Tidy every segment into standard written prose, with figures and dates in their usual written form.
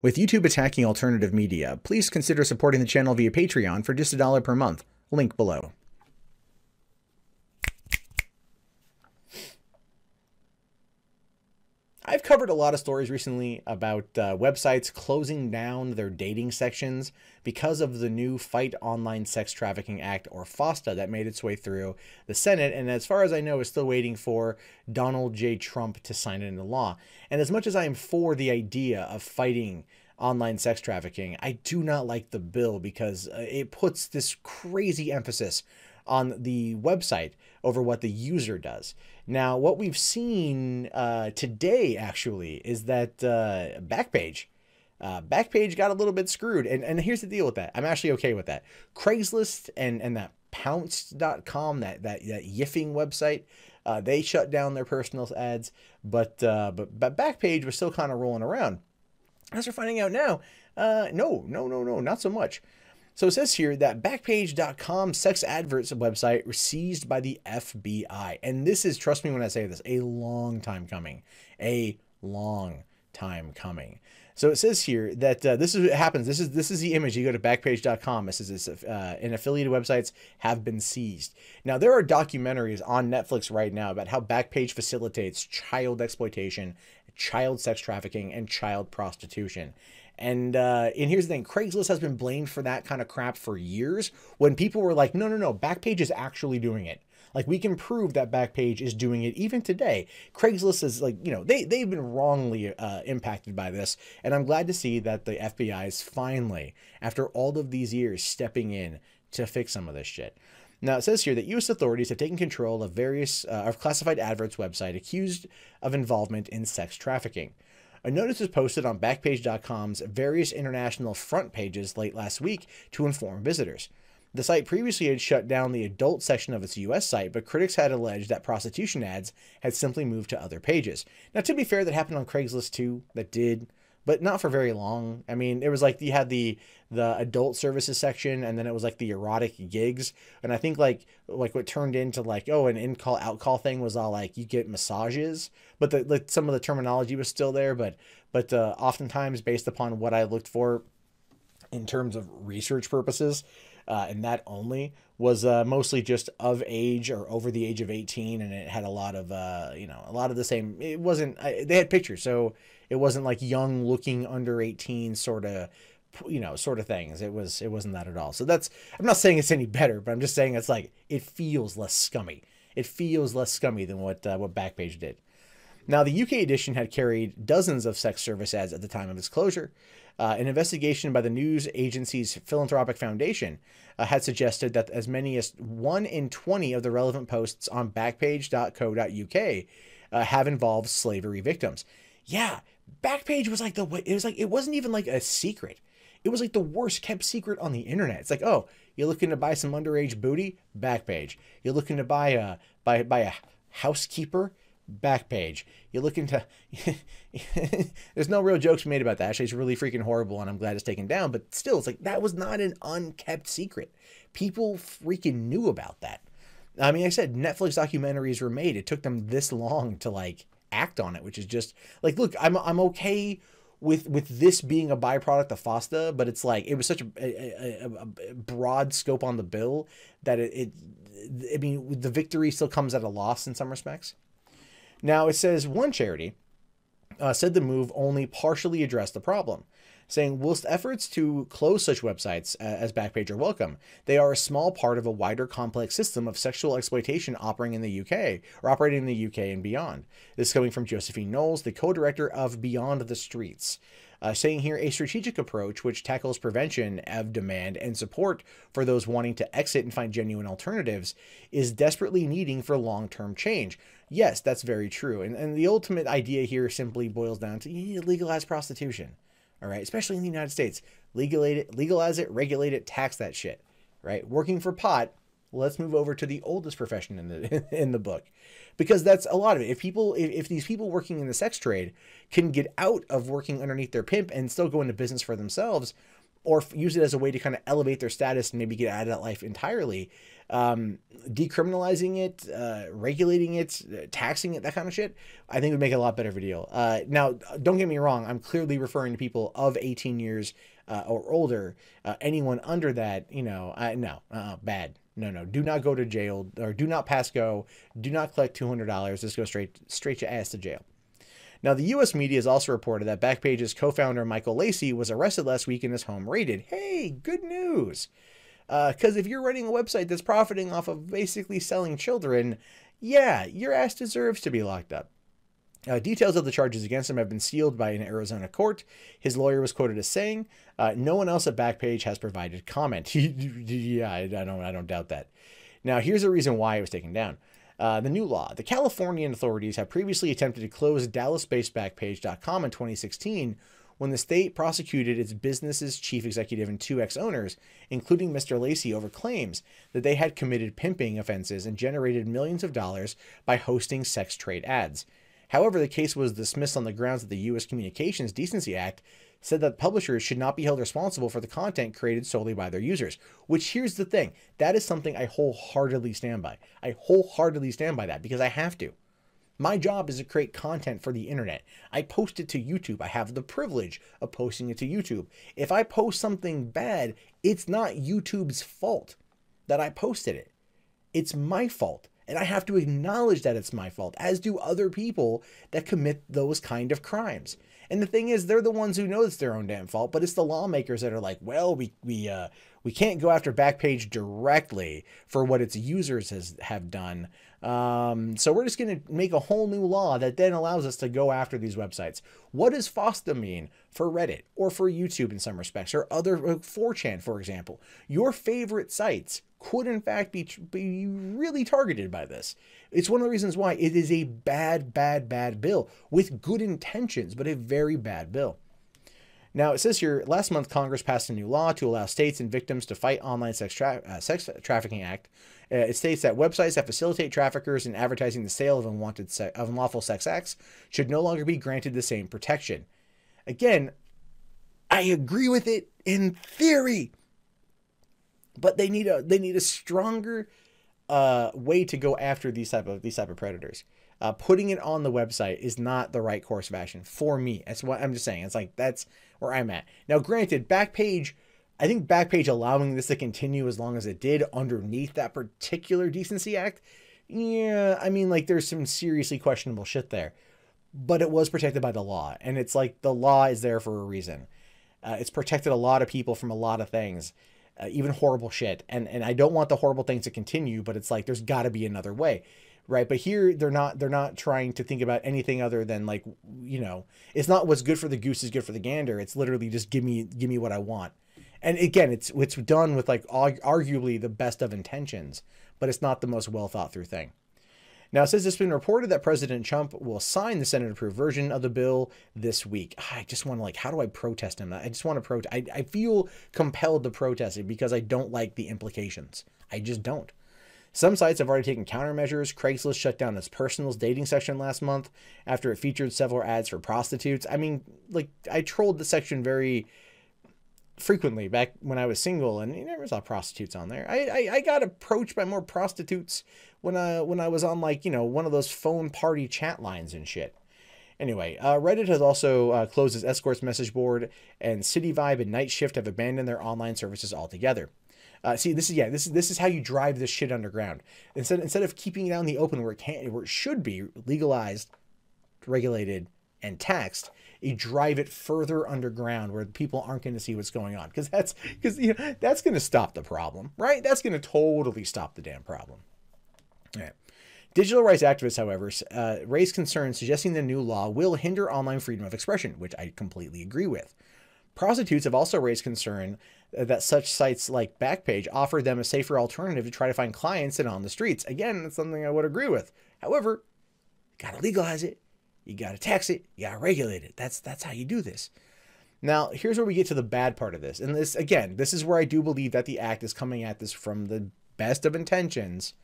With YouTube attacking alternative media, please consider supporting the channel via Patreon for just $1 per month. Link below. I've covered a lot of stories recently about websites closing down their dating sections because of the new Fight Online Sex Trafficking Act, or FOSTA, that made its way through the Senate, and as far as I know is still waiting for Donald J. Trump to sign it into law. And as much as I am for the idea of fighting online sex trafficking, I do not like the bill because it puts this crazy emphasis on the website over what the user does. Now, what we've seen today, actually, is that Backpage got a little bit screwed. And here's the deal with that. I'm actually okay with that. Craigslist and that Pounce.com, that yiffing website, they shut down their personal ads, but Backpage was still kind of rolling around. As we're finding out now, no, not so much. So it says here that Backpage.com sex adverts website was seized by the FBI. And this is, trust me when I say this, a long time coming. A long time coming. So it says here that this is what happens. This is the image. You go to Backpage.com. It says and affiliated websites have been seized. Now, there are documentaries on Netflix right now about how Backpage facilitates child exploitation, child sex trafficking, and child prostitution. And here's the thing, Craigslist has been blamed for that kind of crap for years, when people were like, no, Backpage is actually doing it. Like, we can prove that Backpage is doing it even today. Craigslist is like, you know, they've been wrongly impacted by this. And I'm glad to see that the FBI is finally, after all of these years, stepping in to fix some of this shit. Now, it says here that U.S. authorities have taken control of various classified adverts website accused of involvement in sex trafficking. A notice was posted on Backpage.com's various international front pages late last week to inform visitors. The site previously had shut down the adult section of its U.S. site, but critics had alleged that prostitution ads had simply moved to other pages. Now, to be fair, that happened on Craigslist too, that did, but not for very long. I mean, it was like you had the adult services section, and then it was like the erotic gigs. And I think like what turned into like, oh, an in-call, out-call thing was all like you get massages, but some of the terminology was still there. But oftentimes, based upon what I looked for in terms of research purposes, and that only was mostly just of age or over the age of 18, and it had a lot of a lot of the same. It wasn't they had pictures, so it wasn't like young looking under 18 sort of things. It wasn't that at all. So that's, I'm not saying it's any better, but I'm just saying it's like it feels less scummy. It feels less scummy than what Backpage did. Now, the UK edition had carried dozens of sex service ads at the time of its closure. An investigation by the news agency's philanthropic foundation had suggested that as many as 1 in 20 of the relevant posts on Backpage.co.uk have involved slavery victims. Yeah, Backpage was like it wasn't even like a secret. It was like the worst kept secret on the internet. It's like, oh, you're looking to buy some underage booty? Backpage. You're looking to buy a housekeeper? Backpage. You're looking to there's no real jokes made about that. Actually, it's really freaking horrible, and I'm glad it's taken down, but still, it's like that was not an unkept secret. People freaking knew about that. I mean, I said Netflix documentaries were made. It took them this long to like act on it, which is just like, look, I'm okay with this being a byproduct of FOSTA, but it's like it was such a broad scope on the bill that I mean, the victory still comes at a loss in some respects. Now, it says one charity said the move only partially addressed the problem, saying, whilst efforts to close such websites as Backpage are welcome, they are a small part of a wider complex system of sexual exploitation operating in the UK and beyond. This is coming from Josephine Knowles, the co-director of Beyond the Streets. Saying here, a strategic approach which tackles prevention of demand and support for those wanting to exit and find genuine alternatives is desperately needing for long-term change. Yes, that's very true. And the ultimate idea here simply boils down to you need to legalize prostitution. All right, especially in the United States. Legalize it, regulate it, tax that shit. Right? Working for pot. Let's move over to the oldest profession in the book, because that's a lot of it. If these people working in the sex trade can get out of working underneath their pimp and still go into business for themselves, or use it as a way to kind of elevate their status and maybe get out of that life entirely. Decriminalizing it, regulating it, taxing it, that kind of shit, I think would make it a lot better of a deal. Now, don't get me wrong. I'm clearly referring to people of 18 years or older. Anyone under that, bad. No, do not go to jail, or do not pass go. Do not collect $200. Just go straight your ass to jail. Now, the U.S. media has also reported that Backpage's co-founder Michael Lacey was arrested last week and his home raided. Hey, good news. Because if you're running a website that's profiting off of basically selling children, yeah, your ass deserves to be locked up. Details of the charges against him have been sealed by an Arizona court. His lawyer was quoted as saying, "No one else at Backpage has provided comment." Yeah, I don't doubt that. Now, here's the reason why it was taken down. The new law. The Californian authorities have previously attempted to close Dallas-based Backpage.com in 2016 when the state prosecuted its business's chief executive and 2 ex-owners, including Mr. Lacey, over claims that they had committed pimping offenses and generated millions of dollars by hosting sex trade ads. However, the case was dismissed on the grounds that the U.S. Communications Decency Act said that publishers should not be held responsible for the content created solely by their users. Which, here's the thing, that is something I wholeheartedly stand by. I wholeheartedly stand by that because I have to. My job is to create content for the internet. I post it to YouTube. I have the privilege of posting it to YouTube. If I post something bad, it's not YouTube's fault that I posted it. It's my fault. And I have to acknowledge that it's my fault, as do other people that commit those kind of crimes. And the thing is, they're the ones who know it's their own damn fault, but it's the lawmakers that are like, well, we can't go after Backpage directly for what its users have done. So we're just going to make a whole new law that then allows us to go after these websites. What does FOSTA mean for Reddit or for YouTube in some respects, or other 4chan, for example? Your favorite sites could in fact be really targeted by this. It's one of the reasons why it is a bad bill with good intentions, but a very bad bill. Now, it says here, last month, Congress passed a new law to allow states and victims to fight online sex trafficking act. It states that websites that facilitate traffickers in advertising the sale of unlawful sex acts should no longer be granted the same protection. Again, I agree with it in theory, but they need a stronger way to go after these type of predators. Putting it on the website is not the right course of action for me. That's what I'm just saying. It's like, that's where I'm at. Now, granted, Backpage, I think Backpage allowing this to continue as long as it did underneath that particular Decency Act, yeah, I mean, like, there's some seriously questionable shit there. But it was protected by the law. And it's like, the law is there for a reason. It's protected a lot of people from a lot of things. Even horrible shit. And I don't want the horrible things to continue, but it's like, there's got to be another way. Right. But here they're not trying to think about anything other than, like, it's not what's good for the goose is good for the gander. It's literally just give me what I want. And again, it's done with, like, arguably the best of intentions, but it's not the most well thought through thing. Now, it says it's been reported that President Trump will sign the Senate approved version of the bill this week. I just want to, like, how do I protest him? I just want to protest. I feel compelled to protest it because I don't like the implications. I just don't. Some sites have already taken countermeasures. Craigslist shut down its personals dating section last month after it featured several ads for prostitutes. I mean, like, I trolled the section very frequently back when I was single, and you never saw prostitutes on there. I got approached by more prostitutes when I was on, like, one of those phone party chat lines and shit. Anyway, Reddit has also closed its escorts message board, and City Vibe and Night Shift have abandoned their online services altogether. See, this is how you drive this shit underground. Instead of keeping it out in the open where it should be legalized, regulated, and taxed, you drive it further underground where people aren't going to see what's going on. Because that's going to stop the problem, right? That's going to totally stop the damn problem. All right. Digital rights activists, however, raised concerns suggesting the new law will hinder online freedom of expression, which I completely agree with. Prostitutes have also raised concern that such sites like Backpage offer them a safer alternative to try to find clients than on the streets. Again, that's something I would agree with. However, you got to legalize it. You got to tax it. You got to regulate it. That's how you do this. Now, here's where we get to the bad part of this. And this, again, this is where I do believe that the act is coming at this from the best of intentions,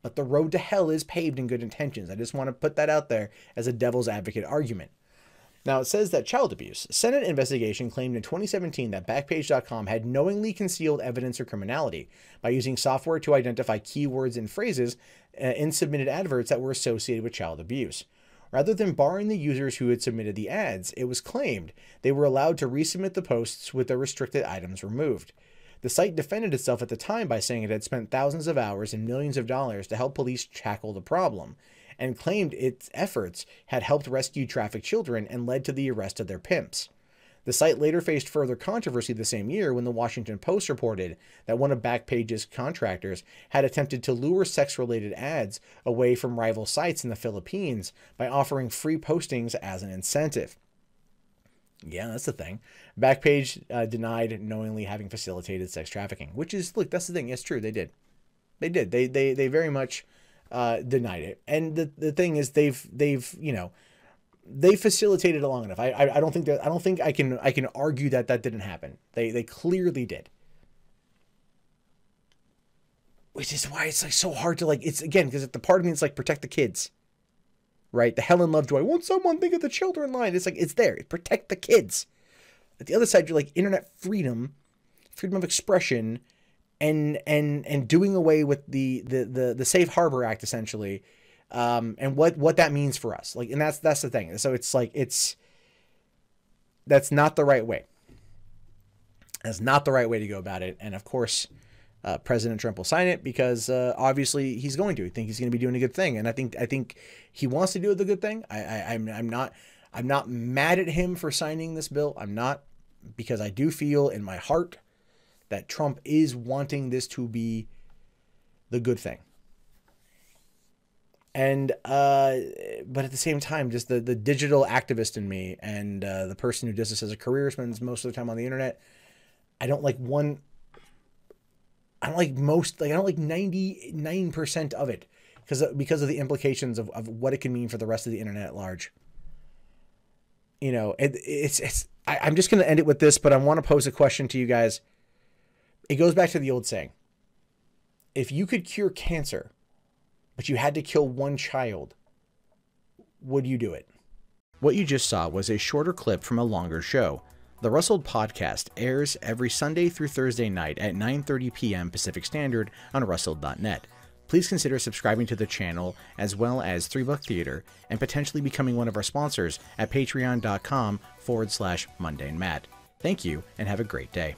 but the road to hell is paved in good intentions. I just want to put that out there as a devil's advocate argument. Now, it says that child abuse. Senate investigation claimed in 2017 that Backpage.com had knowingly concealed evidence of criminality by using software to identify keywords and phrases in submitted adverts that were associated with child abuse. Rather than barring the users who had submitted the ads, it was claimed they were allowed to resubmit the posts with the restricted items removed. The site defended itself at the time by saying it had spent thousands of hours and millions of dollars to help police tackle the problem, and claimed its efforts had helped rescue trafficked children and led to the arrest of their pimps. The site later faced further controversy the same year when the Washington Post reported that one of Backpage's contractors had attempted to lure sex-related ads away from rival sites in the Philippines by offering free postings as an incentive. Yeah, that's the thing. Backpage denied knowingly having facilitated sex trafficking, which is, look, that's the thing. It's true. They did. They very much denied it. And the thing is, they've facilitated it long enough. I don't think I can argue that didn't happen. They clearly did. Which is why it's like so hard to it's again, because at the part of me it's like protect the kids. Right? The Helen Lovejoy, won't someone think of the children line? It's like, it's there. Protect the kids. At the other side, you're like internet freedom of expression, and doing away with the Safe Harbor Act, essentially, and what that means for us. Like, and that's the thing. So it's like, that's not the right way. That's not the right way to go about it. And of course, President Trump will sign it because obviously he's going to. I think he's going to be doing a good thing, and I think he wants to do the good thing. I'm not mad at him for signing this bill. I'm not, because I do feel in my heart that Trump is wanting this to be the good thing. And but at the same time, just the digital activist in me and the person who does this as a career, spends most of the time on the internet. I don't like 99% of it because of the implications of what it can mean for the rest of the internet at large. You know, I'm just going to end it with this, but I want to pose a question to you guys. It goes back to the old saying: if you could cure cancer, but you had to kill one child, would you do it? What you just saw was a shorter clip from a longer show. The Rustled Podcast airs every Sunday through Thursday night at 9:30 p.m. Pacific Standard on rustled.net. Please consider subscribing to the channel as well as 3 Buck Theater and potentially becoming one of our sponsors at patreon.com/mundanematt. Thank you and have a great day.